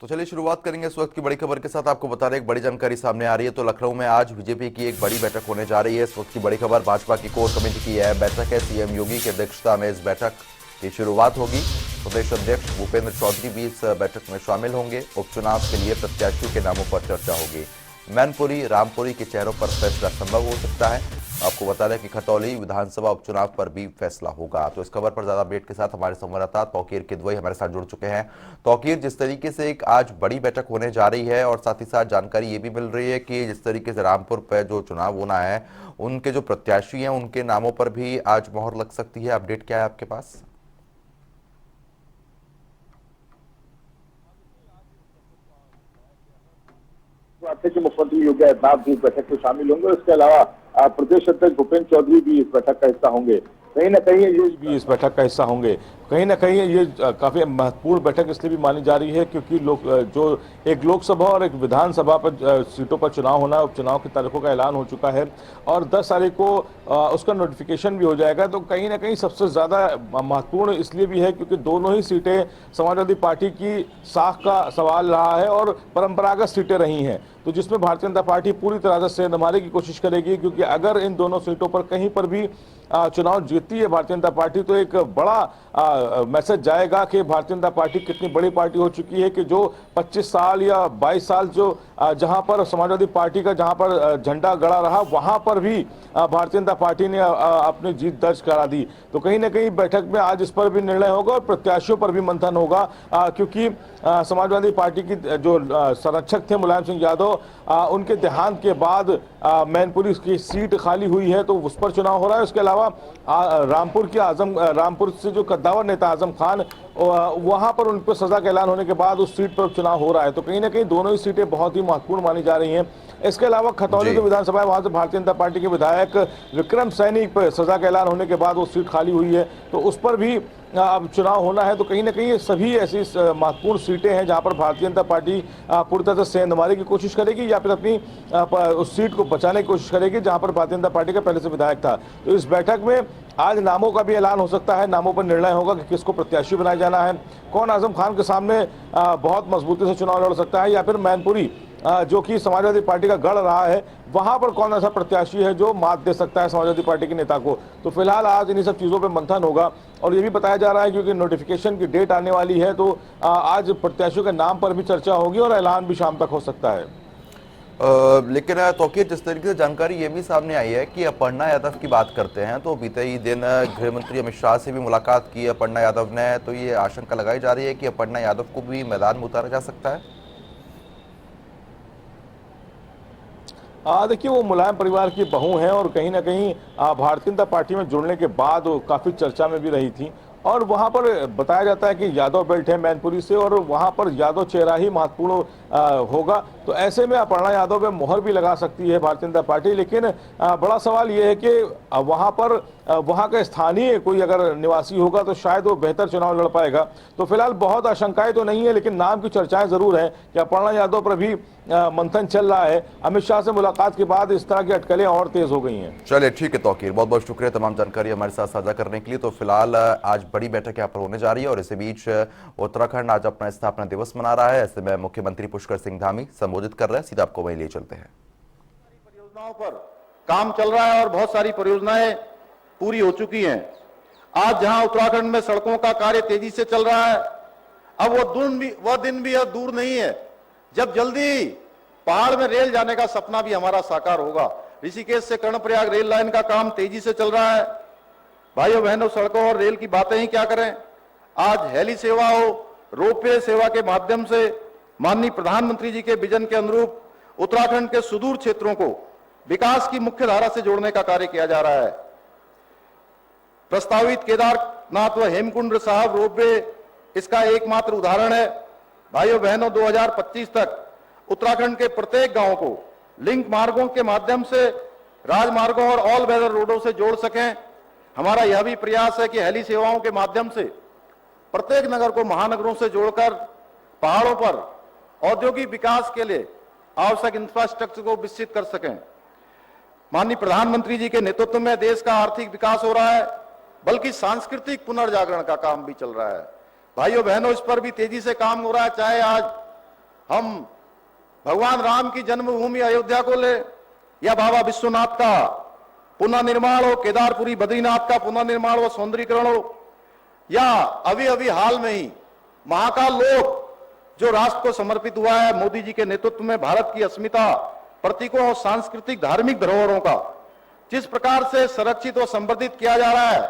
तो चलिए शुरुआत करेंगे इस वक्त की बड़ी खबर के साथ। आपको बता रहे एक बड़ी जानकारी सामने आ रही है। तो लखनऊ में आज बीजेपी की एक बड़ी बैठक होने जा रही है। इस वक्त की बड़ी खबर, भाजपा की कोर कमेटी की यह बैठक है। सीएम योगी की अध्यक्षता में इस बैठक की शुरुआत होगी। प्रदेश अध्यक्ष भूपेंद्र चौधरी भी इस बैठक में शामिल होंगे। उपचुनाव के लिए प्रत्याशियों के नामों पर चर्चा होगी। मैनपुरी, रामपुरी के चेहरों पर फैसला संभव हो सकता है। आपको बता दें कि खतौली विधानसभा उपचुनाव पर भी फैसला होगा। तो इस खबर पर ज्यादा अपडेट के साथ हमारे संवाददाता तौकीर किदवई हमारे साथ जुड़ चुके हैं। तौकीर, जिस तरीके से एक आज बड़ी बैठक होने जा रही है और साथ ही साथ जानकारी ये भी मिल रही है कि जिस तरीके से रामपुर पर जो चुनाव होना है, उनके जो प्रत्याशी हैं उनके नामों पर भी आज मोहर लग सकती है। अपडेट क्या है आपके पास? बात है कि मुख्यमंत्री योगी आदित्यनाथ भी इस बैठक में शामिल होंगे। इसके अलावा प्रदेश अध्यक्ष भूपेंद्र चौधरी भी इस बैठक का हिस्सा होंगे। कहीं ना कहीं ये भी इस बैठक का हिस्सा होंगे। कहीं ना कहीं ये काफी महत्वपूर्ण बैठक इसलिए भी मानी जा रही है क्योंकि जो एक लोकसभा और एक विधानसभा पर सीटों पर चुनाव होना है, उपचुनाव की तारीखों का ऐलान हो चुका है और 10 तारीख को उसका नोटिफिकेशन भी हो जाएगा। तो कहीं ना कहीं सबसे ज्यादा महत्वपूर्ण इसलिए भी है क्योंकि दोनों ही सीटें समाजवादी पार्टी की साख का सवाल रहा है और परंपरागत सीटें रही हैं, तो जिसमें भारतीय जनता पार्टी पूरी तरह से सेंध मारने की कोशिश करेगी। क्योंकि अगर इन दोनों सीटों पर कहीं पर भी चुनाव जीतती है भारतीय जनता पार्टी तो एक बड़ा मैसेज जाएगा कि भारतीय जनता पार्टी कितनी बड़ी पार्टी हो चुकी है कि जो 25 साल या 22 साल जो जहां पर समाजवादी पार्टी का जहां पर झंडा गड़ा रहा वहां पर भी भारतीय जनता पार्टी ने अपनी जीत दर्ज करा दी। तो कहीं ना कहीं बैठक में आज इस पर भी निर्णय होगा और प्रत्याशियों पर भी मंथन होगा क्योंकि समाजवादी पार्टी की जो संरक्षक थे मुलायम सिंह यादव, उनके देहांत के बाद मैनपुरी की सीट खाली हुई है तो उस पर चुनाव हो रहा है। उसके अलावा रामपुर से जो कद्दावर नेता आजम खान, वहां पर उन पर सजा का ऐलान होने के बाद उस सीट पर चुनाव हो रहा है। तो कहीं ना कहीं दोनों ही सीटें बहुत ही महत्वपूर्ण मानी जा रही हैं। इसके अलावा खतौली जो विधानसभा है वहां से भारतीय जनता पार्टी के विधायक विक्रम सैनी पर सजा का ऐलान होने के बाद वो सीट खाली हुई है तो उस पर भी अब चुनाव होना है। तो कहीं ना कहीं ये सभी ऐसी महत्वपूर्ण सीटें हैं जहां पर भारतीय जनता पार्टी पूरी तरह से सेंध मारने की कोशिश करेगी या फिर अपनी उस सीट को बचाने की कोशिश करेगी जहां पर भारतीय जनता पार्टी का पहले से विधायक था। तो इस बैठक में आज नामों का भी ऐलान हो सकता है, नामों पर निर्णय होगा कि किसको प्रत्याशी बनाया जाना है, कौन आजम खान के सामने बहुत मजबूती से चुनाव लड़ सकता है या फिर मैनपुरी जो कि समाजवादी पार्टी का गढ़ रहा है वहां पर कौन ऐसा प्रत्याशी है जो मात दे सकता है समाजवादी पार्टी के नेता को। तो फिलहाल आज इन्हीं सब चीजों पर मंथन होगा और ये भी बताया जा रहा है क्योंकि नोटिफिकेशन की डेट आने वाली है तो आज प्रत्याशियों के नाम पर भी चर्चा होगी और ऐलान भी शाम तक हो सकता है। लेकिन तौकीर, जिस तरीके से जानकारी ये भी सामने आई है कि अपर्णा यादव की बात करते हैं तो बीते ही दिन गृह मंत्री अमित शाह से भी मुलाकात की अपर्णा यादव ने, तो ये आशंका लगाई जा रही है कि अपर्णा यादव को भी मैदान में उतारा जा सकता है। देखिए वो मुलायम परिवार की बहू हैं और कहीं ना कहीं भारतीय जनता पार्टी में जुड़ने के बाद वो काफी चर्चा में भी रही थी और वहां पर बताया जाता है कि यादव बेल्ट है मैनपुरी से और वहां पर यादव चेहरा ही महत्वपूर्ण होगा। तो ऐसे में अपर्णा यादव पे मोहर भी लगा सकती है भारतीय जनता पार्टी। लेकिन बड़ा सवाल यह है कि वहां पर वहां का स्थानीय कोई अगर निवासी होगा तो शायद वो बेहतर चुनाव लड़ पाएगा। तो फिलहाल बहुत आशंकाएं तो नहीं है लेकिन नाम की चर्चाएं जरूर हैं कि अपर्णा यादव पर भी मंथन चल रहा है। अमित शाह से मुलाकात के बाद इस तरह की अटकलें और तेज हो गई हैं। चलिए ठीक है तौकीर, बहुत बहुत शुक्रिया तमाम जानकारी हमारे साथ साझा करने के लिए। तो फिलहाल आज बड़ी बैठक यहाँ पर होने जा रही है और इसी बीच उत्तराखंड आज अपना स्थापना दिवस मना रहा है। ऐसे में मुख्यमंत्री पुष्कर सिंह धामी संबोधित कर रहे हैं, सीधा आपको वहीं ले चलते हैं। परियोजनाओं पर काम चल रहा है और बहुत सारी परियोजनाएं पूरी हो चुकी हैं। आज जहां उत्तराखंड में सड़कों का कार्य तेजी से चल रहा है, अब वह दिन भी अब दूर नहीं है जब जल्दी पहाड़ में रेल जाने का सपना भी हमारा साकार होगा। ऋषिकेश से कर्णप्रयाग रेल लाइन का काम तेजी से चल रहा है। भाइयों बहनों, सड़कों और रेल की बातें ही क्या करें, आज हेली सेवा हो, रोपवे सेवा के माध्यम से माननीय प्रधानमंत्री जी के विजन के अनुरूप उत्तराखंड के सुदूर क्षेत्रों को विकास की मुख्य धारा से जोड़ने का कार्य किया जा रहा है। प्रस्तावित केदारनाथ व हेमकुंड साहब रोपवे इसका एकमात्र उदाहरण है। भाइयों बहनों, 2025 तक उत्तराखंड के प्रत्येक गांव को लिंक मार्गों के माध्यम से राजमार्गों और ऑल वेदर रोडों से जोड़ सकें। हमारा यह भी प्रयास है कि हेली सेवाओं के माध्यम से प्रत्येक नगर को महानगरों से जोड़कर पहाड़ों पर औद्योगिक विकास के लिए आवश्यक इंफ्रास्ट्रक्चर को विकसित कर सकें। माननीय प्रधानमंत्री जी के नेतृत्व में देश का आर्थिक विकास हो रहा है, बल्कि सांस्कृतिक पुनर्जागरण का काम भी चल रहा है। भाइयों बहनों, इस पर भी तेजी से काम हो रहा है। चाहे आज हम भगवान राम की जन्मभूमि अयोध्या को ले, या बाबा विश्वनाथ का पुनर्निर्माण हो, केदारपुरी बद्रीनाथ का पुनर्निर्माण हो, सौंदर्यीकरण हो, या अभी अभी हाल में ही महाकाल लोक जो राष्ट्र को समर्पित हुआ है मोदी जी के नेतृत्व में, भारत की अस्मिता, प्रतीकों और सांस्कृतिक धार्मिक धरोहरों का जिस प्रकार से संरक्षित और संवर्धित किया जा रहा है,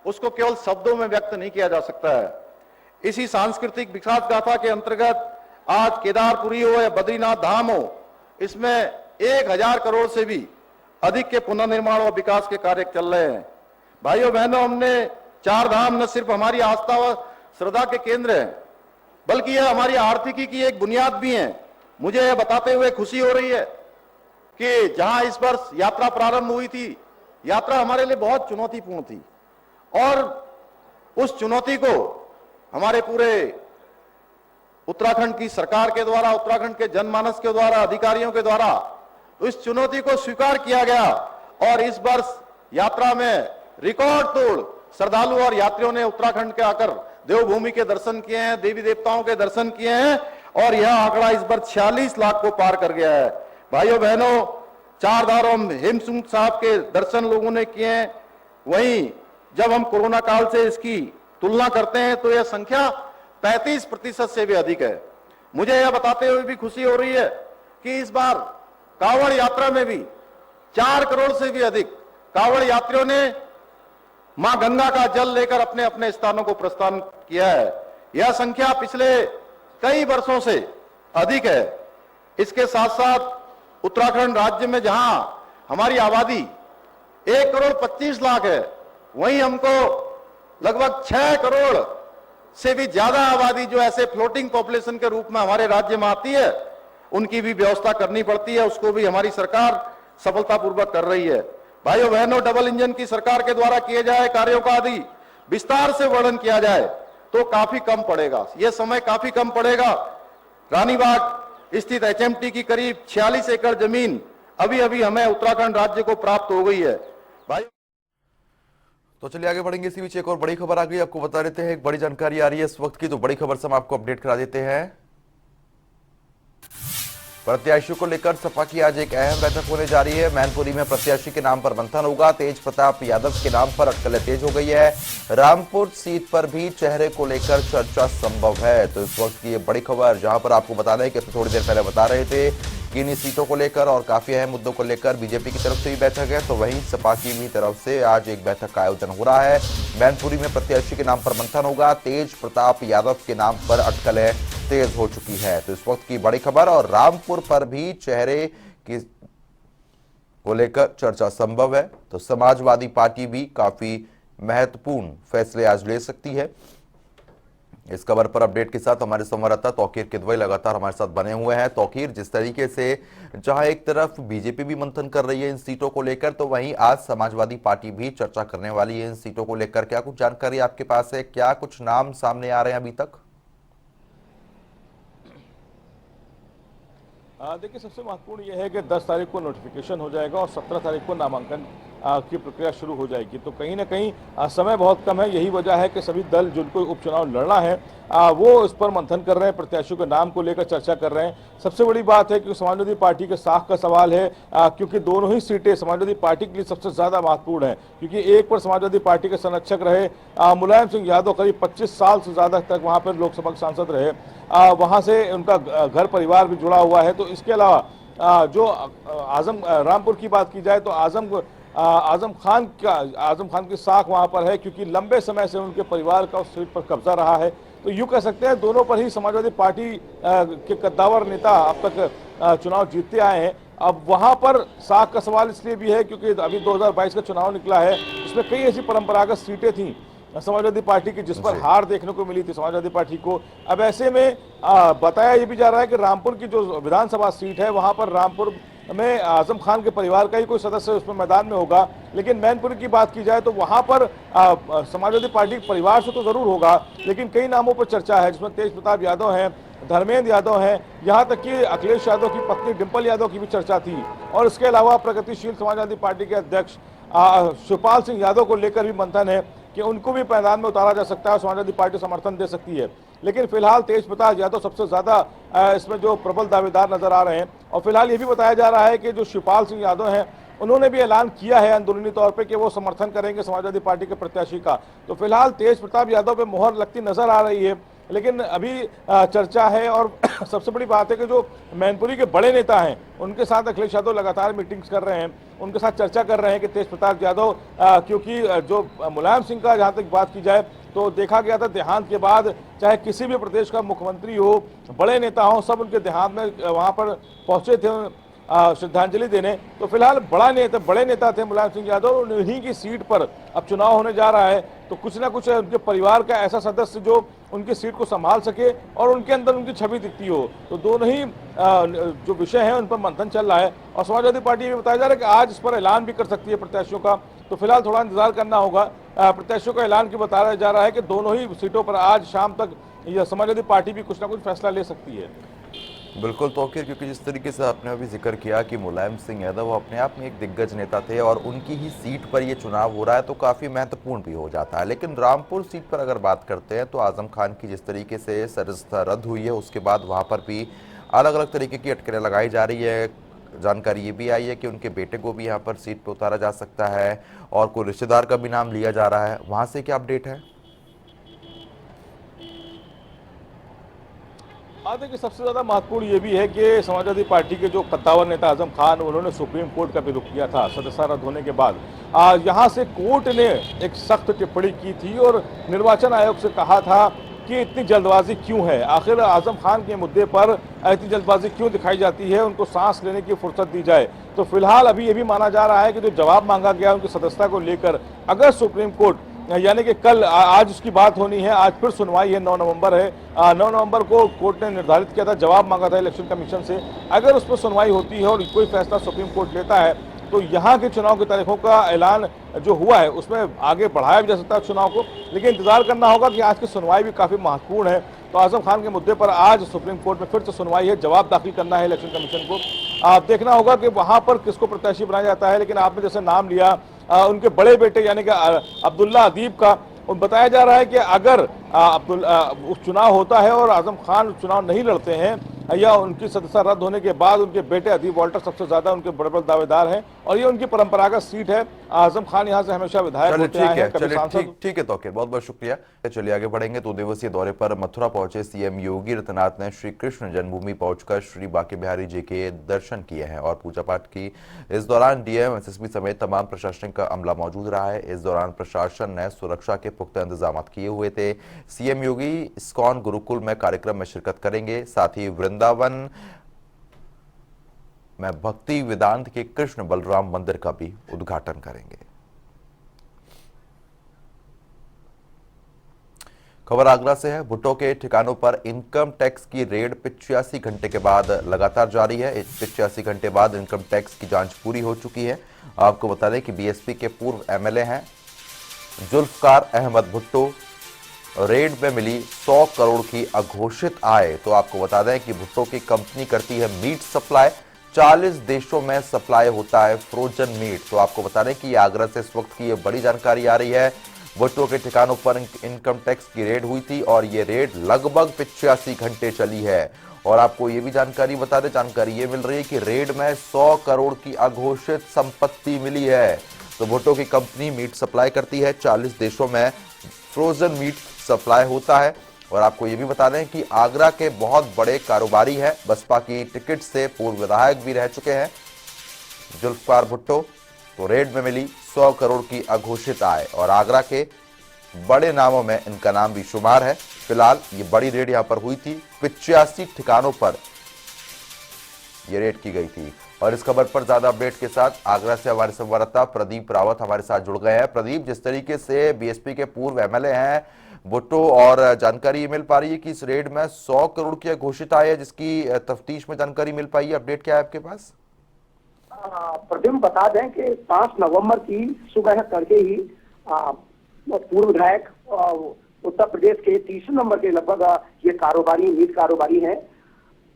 उसको केवल शब्दों में व्यक्त नहीं किया जा सकता है। इसी सांस्कृतिक विकास गाथा के अंतर्गत आज केदारपुरी हो या बद्रीनाथ धाम हो, इसमें 1000 करोड़ से भी अधिक के पुनर्निर्माण और विकास के कार्य चल रहे हैं। भाइयों बहनों, हमने 4 धाम न सिर्फ हमारी आस्था व श्रद्धा के केंद्र हैं, बल्कि यह हमारी आर्थिकी की एक बुनियाद भी है। मुझे यह बताते हुए खुशी हो रही है कि जहां इस वर्ष यात्रा प्रारंभ हुई थी, यात्रा हमारे लिए बहुत चुनौतीपूर्ण थी, और उस चुनौती को हमारे पूरे उत्तराखंड की सरकार के द्वारा, उत्तराखंड के जनमानस के द्वारा, अधिकारियों के द्वारा तो इस चुनौती को स्वीकार किया गया, और इस वर्ष यात्रा में रिकॉर्ड तोड़ श्रद्धालु और यात्रियों ने उत्तराखंड के आकर देवभूमि के दर्शन किए हैं, देवी देवताओं के दर्शन किए हैं, और यह आंकड़ा इस बार 46 लाख को पार कर गया है। भाइयों बहनों, 4 धाम हेमकुंड साहब के दर्शन लोगों ने किए हैं। वहीं जब हम कोरोना काल से इसकी तुलना करते हैं तो यह संख्या 35% से भी अधिक है। मुझे यह बताते हुए भी खुशी हो रही है कि इस बार कांवड़ यात्रा में भी 4 करोड़ से भी अधिक कांवड़ यात्रियों ने मां गंगा का जल लेकर अपने अपने स्थानों को प्रस्थान किया है। यह संख्या पिछले कई वर्षों से अधिक है। इसके साथ साथ उत्तराखंड राज्य में जहां हमारी आबादी 1 करोड़ 25 लाख है, वहीं हमको लगभग 6 करोड़ से भी ज्यादा आबादी जो ऐसे फ्लोटिंग पॉपुलेशन के रूप में हमारे राज्य में आती है, उनकी भी व्यवस्था करनी पड़ती है। उसको भी हमारी सरकार सफलतापूर्वक कर रही है। भाइयों बहनों, डबल इंजन की सरकार के द्वारा किए जाए कार्यों का यदि विस्तार से वर्णन किया जाए तो काफी कम पड़ेगा, यह समय काफी कम पड़ेगा। रानीबाग स्थित एचएमटी की करीब 46 एकड़ जमीन अभी अभी हमें उत्तराखंड राज्य को प्राप्त हो गई है। भाई तो चलिए आगे बढ़ेंगे। इसी बीच एक और बड़ी खबर आ गई, आपको बता देते हैं। एक बड़ी जानकारी आ रही है इस वक्त की, तो बड़ी खबर से हम आपको अपडेट करा देते हैं। प्रत्याशियों को लेकर सपा की आज एक अहम बैठक होने जा रही है। मैनपुरी में प्रत्याशी के नाम पर मंथन होगा। तेज प्रताप यादव के नाम पर अटकलें तेज हो गई है। रामपुर सीट पर भी चेहरे को लेकर चर्चा संभव है। तो इस वक्त की ये बड़ी खबर, जहां पर आपको बताना है कि थोड़ी देर पहले बता रहे थे कि इन सीटों को लेकर और काफी अहम मुद्दों को लेकर बीजेपी की तरफ से भी बैठक है, तो वहीं सपा की भी तरफ से आज एक बैठक का आयोजन हो रहा है। मैनपुरी में प्रत्याशी के नाम पर मंथन होगा। तेज प्रताप यादव के नाम पर अटकलें तेज हो चुकी है। तो इस वक्त की बड़ी खबर, और रामपुर पर भी चेहरे की को लेकर चर्चा संभव है। तो समाजवादी पार्टी भी काफी महत्वपूर्ण फैसले आज ले सकती है। इस खबर पर अपडेट के साथ हमारे संवाददाता तौकीर किदवई लगातार हमारे साथ बने हुए हैं। तौकीर, जिस तरीके से जहां एक तरफ बीजेपी भी मंथन कर रही है इन सीटों को लेकर, तो वहीं आज समाजवादी पार्टी भी चर्चा करने वाली है इन सीटों को लेकर। क्या कुछ जानकारी आपके पास है? क्या कुछ नाम सामने आ रहे हैं अभी तक? देखिए, सबसे महत्वपूर्ण यह है कि 10 तारीख को नोटिफिकेशन हो जाएगा और 17 तारीख को नामांकन की प्रक्रिया शुरू हो जाएगी। तो कहीं ना कहीं समय बहुत कम है। यही वजह है कि सभी दल जिनको उपचुनाव लड़ना है वो इस पर मंथन कर रहे हैं, प्रत्याशियों के नाम को लेकर चर्चा कर रहे हैं। सबसे बड़ी बात है कि समाजवादी पार्टी के साख का सवाल है, क्योंकि दोनों ही सीटें समाजवादी पार्टी के लिए सबसे ज्यादा महत्वपूर्ण है। क्योंकि एक पर समाजवादी पार्टी के संरक्षक रहे मुलायम सिंह यादव, करीब 25 साल से ज्यादा तक वहां पर लोकसभा सांसद रहे, वहां से उनका घर परिवार भी जुड़ा हुआ है। तो इसके अलावा जो आजम रामपुर की बात की जाए तो आजम खान की साख वहां पर है, क्योंकि लंबे समय से उनके परिवार का उस सीट पर कब्जा रहा है। तो यूं कह सकते हैं दोनों पर ही समाजवादी पार्टी के कद्दावर नेता अब तक चुनाव जीतते आए हैं। अब वहां पर साख का सवाल इसलिए भी है क्योंकि अभी 2022 का चुनाव निकला है, उसमें कई ऐसी परंपरागत सीटें थी समाजवादी पार्टी की जिस पर हार देखने को मिली थी समाजवादी पार्टी को। अब ऐसे में बताया ये भी जा रहा है कि रामपुर की जो विधानसभा सीट है वहां पर रामपुर में आजम खान के परिवार का ही कोई सदस्य उसमें मैदान में होगा। लेकिन मैनपुरी की बात की जाए तो वहां पर समाजवादी पार्टी के परिवार से तो जरूर होगा, लेकिन कई नामों पर चर्चा है, जिसमें तेज प्रताप यादव हैं, धर्मेंद्र यादव हैं, यहाँ तक कि अखिलेश यादव की पत्नी डिंपल यादव की भी चर्चा थी। और इसके अलावा प्रगतिशील समाजवादी पार्टी के अध्यक्ष शिवपाल सिंह यादव को लेकर भी मंथन है कि उनको भी मैदान में उतारा जा सकता है, समाजवादी पार्टी समर्थन दे सकती है। लेकिन फिलहाल तेज प्रताप यादव सबसे ज्यादा इसमें जो प्रबल दावेदार नजर आ रहे हैं। और फिलहाल ये भी बताया जा रहा है कि जो शिवपाल सिंह यादव हैं उन्होंने भी ऐलान किया है अंदरूनी तौर पे कि वो समर्थन करेंगे समाजवादी पार्टी के प्रत्याशी का। तो फिलहाल तेज प्रताप यादव पे मोहर लगती नजर आ रही है, लेकिन अभी चर्चा है। और सबसे बड़ी बात है कि जो मैनपुरी के बड़े नेता हैं उनके साथ अखिलेश यादव लगातार मीटिंग्स कर रहे हैं, उनके साथ चर्चा कर रहे हैं कि तेज प्रताप यादव क्योंकि जो मुलायम सिंह का जहां तक बात की जाए तो देखा गया था देहांत के बाद चाहे किसी भी प्रदेश का मुख्यमंत्री हो, बड़े नेता हो, सब उनके देहांत में वहां पर पहुंचे थे श्रद्धांजलि देने। तो फिलहाल बड़े नेता थे मुलायम सिंह यादव, उन्हीं की सीट पर अब चुनाव होने जा रहा है। तो कुछ ना कुछ उनके परिवार का ऐसा सदस्य जो उनकी सीट को संभाल सके और उनके अंदर उनकी छवि दिखती हो, तो दोनों ही जो विषय है उन पर मंथन चल रहा है। और समाजवादी पार्टी ये बताया जा रहा है कि आज इस पर ऐलान भी कर सकती है प्रत्याशियों का। तो फिलहाल थोड़ा इंतजार करना होगा। प्रत्याशियों का ऐलान की बताया जा रहा है कि दोनों ही सीटों पर आज शाम तक यह समाजवादी पार्टी भी कुछ ना कुछ फैसला ले सकती है। बिल्कुल तौकीर, क्योंकि जिस तरीके से आपने अभी जिक्र किया कि मुलायम सिंह यादव वो अपने आप में एक दिग्गज नेता थे और उनकी ही सीट पर ये चुनाव हो रहा है तो काफ़ी महत्वपूर्ण भी हो जाता है। लेकिन रामपुर सीट पर अगर बात करते हैं तो आजम खान की जिस तरीके से सदस्यता रद्द हुई है उसके बाद वहाँ पर भी अलग अलग तरीके की अटकलें लगाई जा रही है। जानकारी ये भी आई है कि उनके बेटे को भी यहाँ पर सीट पर उतारा जा सकता है और कोई रिश्तेदार का भी नाम लिया जा रहा है। वहाँ से क्या अपडेट है? देखिए, सबसे ज्यादा महत्वपूर्ण ये भी है कि समाजवादी पार्टी के जो कद्दावर नेता आजम खान, उन्होंने सुप्रीम कोर्ट का भी रुख किया था सदस्यता रद्द होने के बाद। यहाँ से कोर्ट ने एक सख्त टिप्पणी की थी और निर्वाचन आयोग से कहा था कि इतनी जल्दबाजी क्यों है, आखिर आजम खान के मुद्दे पर इतनी जल्दबाजी क्यों दिखाई जाती है, उनको सांस लेने की फुर्सत दी जाए। तो फिलहाल अभी ये भी माना जा रहा है कि जो जवाब मांगा गया उनकी सदस्यता को लेकर, अगर सुप्रीम कोर्ट यानी कि कल आज उसकी बात होनी है, आज फिर सुनवाई है, 9 नवंबर है। 9 नवंबर को कोर्ट ने निर्धारित किया था, जवाब मांगा था इलेक्शन कमीशन से। अगर उस पर सुनवाई होती है और कोई फैसला सुप्रीम कोर्ट लेता है तो यहाँ के चुनाव की तारीखों का ऐलान जो हुआ है उसमें आगे बढ़ाया भी जा सकता है चुनाव को। लेकिन इंतजार करना होगा कि आज की सुनवाई भी काफी महत्वपूर्ण है। तो आजम खान के मुद्दे पर आज सुप्रीम कोर्ट में फिर से सुनवाई है, जवाब दाखिल करना है इलेक्शन कमीशन को। आप देखना होगा कि वहां पर किसको प्रत्याशी बनाया जाता है। लेकिन आपने जैसे नाम लिया उनके बड़े बेटे यानी कि अब्दुल्ला अदीब का, बताया जा रहा है कि अगर चुनाव होता है और आजम खान चुनाव नहीं लड़ते हैं या उनकी सदस्यता रद्द होने के बाद उनके बेटे अदीब वाल्टर सबसे ज्यादा उनके बड़े बड़े दावेदार हैं और ये उनकी परंपरागत सीट है। आजम खान यहाँ से हमेशा विधायक होते आए हैं, कभी सांसद। ठीक है तौकीर, बहुत बहुत शुक्रिया। चलिए आगे बढ़ेंगे। 2 दिवसीय दौरे पर मथुरा पहुंचे सीएम योगी आदित्यनाथ ने श्री कृष्ण जन्मभूमि पहुंचकर श्री बांके बिहारी जी के दर्शन किए हैं और पूजा पाठ की। इस दौरान डीएम, एसएसपी समेत तमाम प्रशासनिक का अमला मौजूद रहा है। इस दौरान प्रशासन ने सुरक्षा के पुख्ता इंतजाम किए हुए थे। सीएम योगी इस्कॉन गुरुकुल में कार्यक्रम में शिरकत करेंगे, साथ ही वृंदावन में भक्ति वेदांत के कृष्ण बलराम मंदिर का भी उद्घाटन करेंगे। खबर आगरा से है। भुट्टो के ठिकानों पर इनकम टैक्स की रेड 85 घंटे के बाद लगातार जारी है। 85 घंटे बाद इनकम टैक्स की जांच पूरी हो चुकी है। आपको बता दें कि बीएसपी के पूर्व एमएलए हैं जुल्फकार अहमद भुट्टो। रेड में मिली 100 करोड़ की अघोषित आय। तो आपको बता दें कि भुट्टो की कंपनी करती है मीट सप्लाई, 40 देशों में सप्लाई होता है फ्रोजन मीट। तो आपको बता दें कि आगरा से इस वक्त की ये बड़ी जानकारी आ रही है। भुट्टो के ठिकानों पर इनकम टैक्स की रेड हुई थी और ये रेड लगभग 85 घंटे चली है। और आपको ये भी जानकारी बता दें, जानकारी ये मिल रही है कि रेड में 100 करोड़ की अघोषित संपत्ति मिली है। तो भुट्टो की कंपनी मीट सप्लाई करती है, 40 देशों में फ्रोजन मीट सप्लाई होता है। और आपको ये भी बता दें कि आगरा के बहुत बड़े कारोबारी हैं, बसपा की टिकट से पूर्व विधायक भी रह चुके हैं जुल्फकार भुट्टो। तो रेड में मिली 100 करोड़ की अघोषित आय और आगरा के बड़े नामों में इनका नाम भी शुमार है। फिलहाल ये बड़ी रेड यहां पर हुई थी, 85 ठिकानों पर यह रेड की गई थी। और इस खबर पर ज्यादा अपडेट के साथ आगरा से हमारे संवाददाता प्रदीप रावत हमारे साथ जुड़ गए हैं। प्रदीप, जिस तरीके से बीएसपी के पूर्व एमएलए हैं भुट्टो और जानकारी मिल पा रही है कि इस रेड में 100 करोड़ की घोषित आय है, जिसकी तफ्तीश में जानकारी मिल पाई है, अपडेट क्या है आपके पास? प्रदीप, बता दें कि 5 नवंबर की सुबह तड़के ही पूर्व विधायक उत्तर प्रदेश के 30 नंबर के लगभग ये कारोबारी, मीट कारोबारी हैं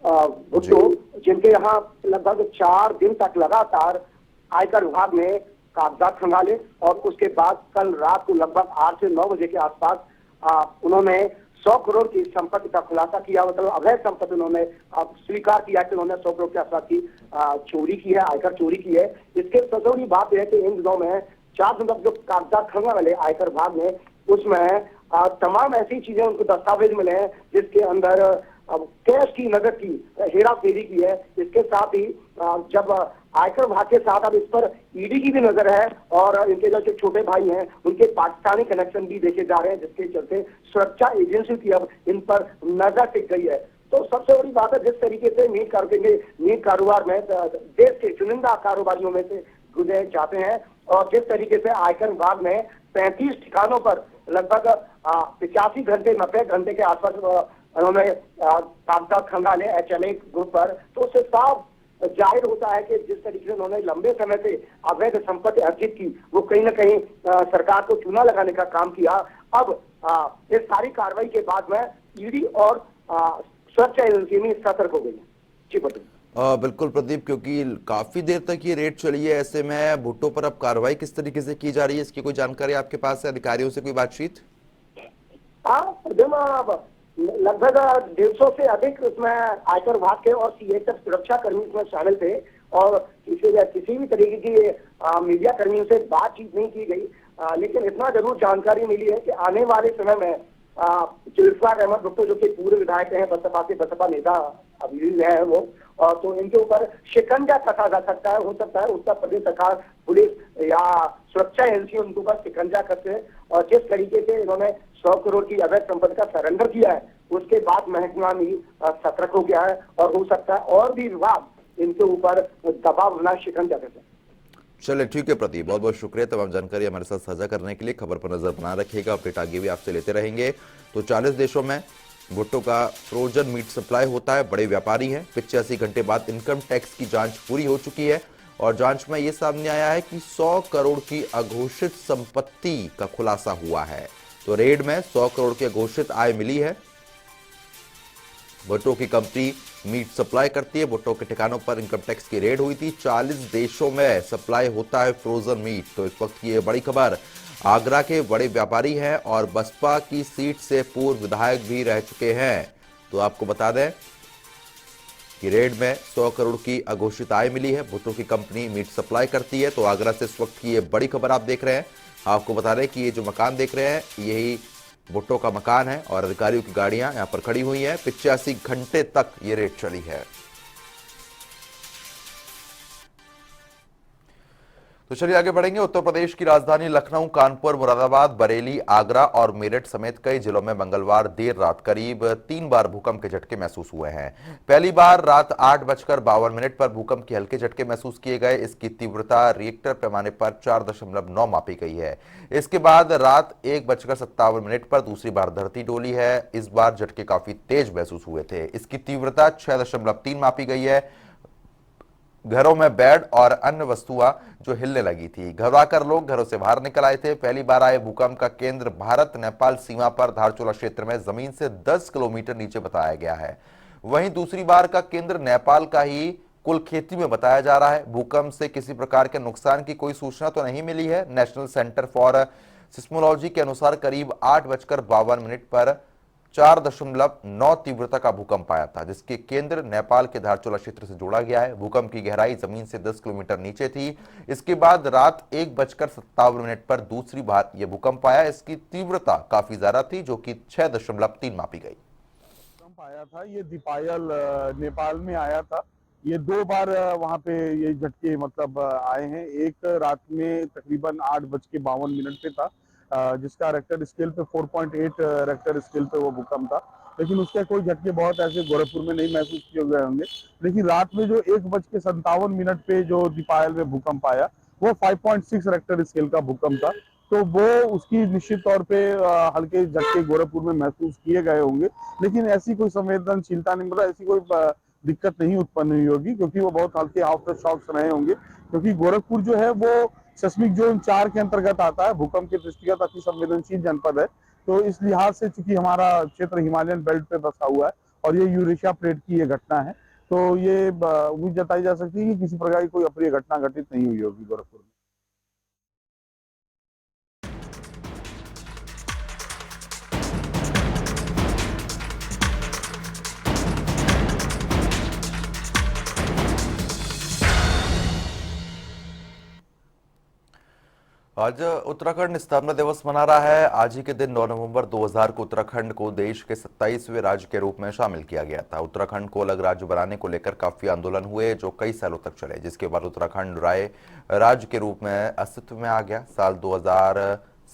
भुट्टो, जिनके यहाँ लगभग 4 दिन तक लगातार आयकर विभाग ने कागजात खंगाले और उसके बाद कल रात को लगभग 8 से 9 बजे के आसपास उन्होंने 100 करोड़ की संपत्ति का खुलासा किया, मतलब अवैध संपत्ति उन्होंने स्वीकार किया कि उन्होंने 100 करोड़ के आसपास की चोरी की है, आयकर चोरी की है। इसके सबसे बड़ी बात यह है कि इन दिनों में 4 जो कागजात खंगा वाले आयकर विभाग ने, उसमें तमाम ऐसी चीजें उनको दस्तावेज मिले हैं जिसके अंदर कैश की, नगद की हेरा फेरी की है। इसके साथ ही जब आयकर विभाग के साथ अब इस पर ईडी की भी नजर है और इनके जो छोटे भाई हैं उनके पाकिस्तानी कनेक्शन भी देखे जा रहे हैं, जिसके चलते सुरक्षा एजेंसी की अब इन पर नजर टिक गई है। तो सबसे बड़ी बात है, जिस तरीके से मीट कारोबार में देश के चुनिंदा कारोबारियों में से गुजरे जाते हैं और जिस तरीके से आयकर विभाग ने 35 ठिकानों पर लगभग 85 घंटे 90 घंटे के आसपास उन्होंने कागजात खंगाले HMA ग्रुप पर, तो उससे साफ जाहिर होता है कि जिस तरीके से उन्होंने लंबे समय से अवैध संपत्ति अर्जित की, वो कहीं ना कहीं सरकार को चूना लगाने का काम किया। अब इस सारी कार्रवाई के बाद में ईडी और सुरक्षा एजेंसी में सतर्क हो गई है। जी बताइए। बिल्कुल प्रदीप, क्योंकि काफी देर तक ये रेड चली है, ऐसे में भुट्टो पर अब कार्रवाई किस तरीके से की जा रही है, इसकी कोई जानकारी आपके पास है? अधिकारियों से कोई बातचीत? लगभग 150 से अधिक उसमें आयकर विभाग के और CSF सुरक्षा कर्मी इसमें शामिल थे और किसी भी तरीके की मीडिया कर्मियों से बातचीत नहीं की गई। लेकिन इतना जरूर जानकारी मिली है कि आने वाले समय में जुल्फिकार अहमद भुट्टो, जो कि पूर्व विधायक हैं बसपा नेता अभी है वो, और तो इनके ऊपर शिकंजा कसा जा सकता है। हो सकता है उत्तर प्रदेश सरकार, पुलिस या सुरक्षा एजेंसी उनके ऊपर शिकंजा कसते और जिस तरीके से इन्होंने 100 करोड़ की अवैध संपत्ति का सरेंडर किया है, उसके बाद महकमा भी सतर्क हो गया है और हो सकता है और भी विभाग इनके ऊपर दबाव बना, शिकंजा कसे। चलिए ठीक है प्रदीप, बहुत बहुत शुक्रिया तमाम जानकारी हमारे साथ साझा करने के लिए। खबर पर नजर बना रखिएगा, अपडेट आगे भी आपसे लेते रहेंगे। तो 40 देशों में भुट्टो का फ्रोजन मीट सप्लाई होता है, बड़े व्यापारी हैं। 85 घंटे बाद इनकम टैक्स की जांच पूरी हो चुकी है और जांच में यह सामने आया है कि 100 करोड़ की अघोषित संपत्ति का खुलासा हुआ है। तो रेड में 100 करोड़ की अघोषित आय मिली है। भुट्टो की कंपनी मीट सप्लाई करती है। भुट्टो के ठिकानों पर इनकम टैक्स की रेड हुई थी। 40 देशों में सप्लाई होता है फ्रोजन मीट। तो इस वक्त की ये बड़ी खबर, आगरा के बड़े व्यापारी हैं और बसपा की सीट से पूर्व विधायक भी रह चुके हैं। तो आपको बता दें कि रेड में 100 करोड़ की अघोषित आय मिली है। भुट्टो की कंपनी मीट सप्लाई करती है। तो आगरा से इस वक्त की ये बड़ी खबर आप देख रहे हैं। आपको बता दें कि ये जो मकान देख रहे हैं, यही भुट्टो का मकान है और अधिकारियों की गाड़ियां यहां पर खड़ी हुई हैं। 85 घंटे तक ये रेड चली है। तो चलिए आगे बढ़ेंगे। उत्तर प्रदेश की राजधानी लखनऊ, कानपुर, मुरादाबाद, बरेली, आगरा और मेरठ समेत कई जिलों में मंगलवार देर रात करीब 3 बार भूकंप के झटके महसूस हुए हैं। पहली बार रात 8:52 पर भूकंप के हल्के झटके महसूस किए गए। इसकी तीव्रता रिएक्टर पैमाने पर 4.9 मापी गई है। इसके बाद रात 1:57 पर दूसरी बार धरती डोली है। इस बार झटके काफी तेज महसूस हुए थे। इसकी तीव्रता 6.3 मापी गई है। घरों में बेड और अन्य वस्तुएं जो हिलने लगी थी। घबराकर लोग घरों से बाहर निकल आए थे। पहली बार आए भूकंप का केंद्र भारत नेपाल सीमा पर धारचूला क्षेत्र में जमीन से 10 किलोमीटर नीचे बताया गया है। वहीं दूसरी बार का केंद्र नेपाल का ही कुलखेती में बताया जा रहा है। भूकंप से किसी प्रकार के नुकसान की कोई सूचना तो नहीं मिली है। नेशनल सेंटर फॉर सिस्मोलॉजी के अनुसार करीब 8:52 पर 4.9 तीव्रता का भूकंप आया था, जिसके केंद्र नेपाल के धारचूला क्षेत्र से जोड़ा गया है। भूकंप की गहराई जमीन से 10 किलोमीटर नीचे थी। इसके बाद रात 1:57 पर दूसरी बार यह भूकंप आया। इसकी तीव्रता काफी ज्यादा थी, जो कि 6.3 मापी गई। भूकंप आया था, ये दीपायल नेपाल में आया था। ये 2 बार वहां पे ये झटके मतलब आए हैं। एक रात में तकरीबन 8:52 पे था, जिसका रेक्टर स्केल पे 4.8 रेक्टर स्केल पे वो भूकंप था। लेकिन उसके कोई झटके बहुत ऐसे गोरखपुर में नहीं महसूस किए गए होंगे। लेकिन रात में जो 1:57 पे जो दीपायल में भूकंप आया, वो 5.6 रेक्टर स्केल का भूकंप था। तो वो उसकी निश्चित तौर पे हल्के झटके गोरखपुर में महसूस किए गए होंगे। लेकिन ऐसी कोई संवेदनशीलता नहीं, मतलब ऐसी कोई दिक्कत नहीं उत्पन्न हुई होगी, क्योंकि वो बहुत हल्के आफ्टर शॉक्स रहे होंगे। क्योंकि गोरखपुर जो है वो सेस्मिक जोन 4 के अंतर्गत आता है। भूकंप के दृष्टिगत अति संवेदनशील जनपद है। तो इस लिहाज से चूंकि हमारा क्षेत्र हिमालयन बेल्ट पे बसा हुआ है और ये यूरेशिया प्लेट की ये घटना है, तो ये उम्मीद जताई जा सकती है कि किसी प्रकार की कोई अप्रिय घटना घटित नहीं हुई होगी गोरखपुर में। आज उत्तराखंड स्थापना दिवस मना रहा है। आज ही के दिन 9 नवंबर 2000 को उत्तराखंड को देश के 27वें राज्य के रूप में शामिल किया गया था। उत्तराखंड को अलग राज्य बनाने को लेकर काफी आंदोलन हुए जो कई सालों तक चले, जिसके बाद उत्तराखंड राज्य के रूप में अस्तित्व में आ गया। साल 2000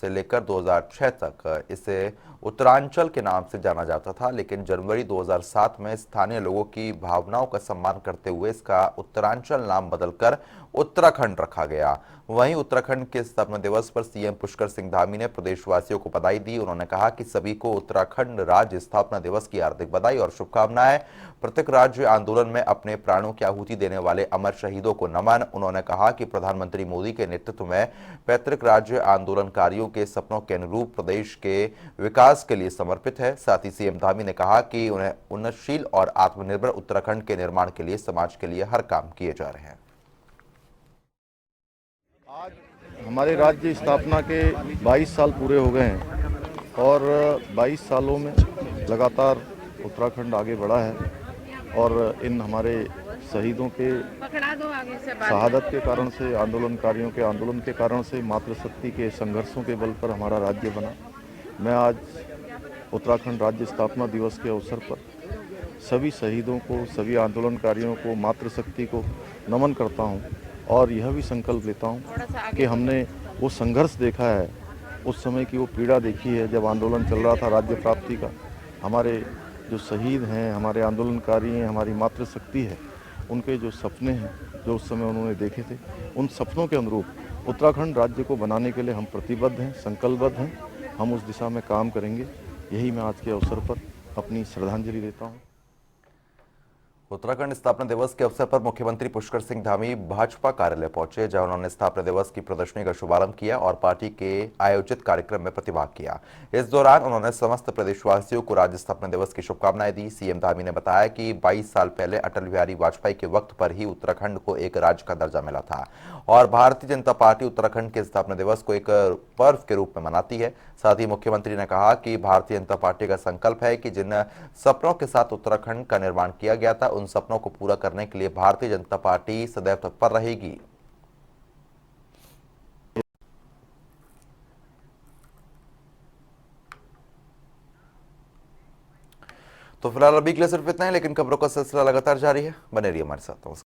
से लेकर 2006 तक इसे उत्तरांचल के नाम से जाना जाता था, लेकिन जनवरी 2007 में स्थानीय लोगों की भावनाओं का सम्मान करते हुए इसका उत्तरांचल नाम बदलकर उत्तराखंड रखा गया। वहीं उत्तराखंड के स्थापना दिवस पर सीएम पुष्कर सिंह धामी ने प्रदेशवासियों को बधाई दी। उन्होंने कहा कि सभी को उत्तराखंड राज्य स्थापना दिवस की हार्दिक बधाई और शुभकामनाएं। प्रत्येक राज्य आंदोलन में अपने प्राणों की आहुति देने वाले अमर शहीदों को नमन। उन्होंने कहा कि प्रधानमंत्री मोदी के नेतृत्व में पैतृक राज्य आंदोलनकारियों के सपनों के अनुरूप प्रदेश के विकास के लिए समर्पित है। साथ ही सीएम धामी ने कहा कि उन्हें उन्नतशील और आत्मनिर्भर उत्तराखंड के निर्माण के लिए समाज के लिए हर काम किए जा रहे हैं। आज हमारे राज्य स्थापना के 22 साल पूरे हो गए हैं और 22 सालों में लगातार उत्तराखंड आगे बढ़ा है और इन हमारे शहीदों के शहादत के कारण से, आंदोलनकारियों के आंदोलन के कारण से, मातृशक्ति के संघर्षों के बल पर हमारा राज्य बना। मैं आज उत्तराखंड राज्य स्थापना दिवस के अवसर पर सभी शहीदों को, सभी आंदोलनकारियों को, मातृशक्ति को नमन करता हूं और यह भी संकल्प लेता हूं कि हमने वो संघर्ष देखा है, उस समय की वो पीड़ा देखी है जब आंदोलन चल रहा था राज्य प्राप्ति का। हमारे जो शहीद हैं, हमारे आंदोलनकारी हैं, हमारी मातृशक्ति है, उनके जो सपने हैं जो उस समय उन्होंने देखे थे, उन सपनों के अनुरूप उत्तराखंड राज्य को बनाने के लिए हम प्रतिबद्ध हैं, संकल्पबद्ध हैं। हम उस दिशा में काम करेंगे। यही मैं आज के अवसर पर अपनी श्रद्धांजलि देता हूँ। उत्तराखंड स्थापना दिवस के अवसर पर मुख्यमंत्री पुष्कर सिंह धामी भाजपा कार्यालय पहुंचे, जहां उन्होंने स्थापना दिवस की प्रदर्शनी का शुभारंभ किया और पार्टी के आयोजित कार्यक्रम में प्रतिभाग किया। इस दौरान उन्होंने समस्त प्रदेशवासियों को राज्य स्थापना दिवस की शुभकामनाएं दी। सीएम धामी ने बताया कि 22 साल पहले अटल बिहारी वाजपेयी के वक्त पर ही उत्तराखंड को एक राज्य का दर्जा मिला था और भारतीय जनता पार्टी उत्तराखंड के स्थापना दिवस को एक पर्व के रूप में मनाती है। साथ ही मुख्यमंत्री ने कहा कि भारतीय जनता पार्टी का संकल्प है कि जिन सपनों के साथ उत्तराखंड का निर्माण किया गया था, उन सपनों को पूरा करने के लिए भारतीय जनता पार्टी सदैव तत्पर रहेगी। तो फिलहाल अभी के लिए सिर्फ इतना ही, लेकिन खबरों का सिलसिला लगातार जारी है। बने रहिए हमारे साथ। नमस्कार।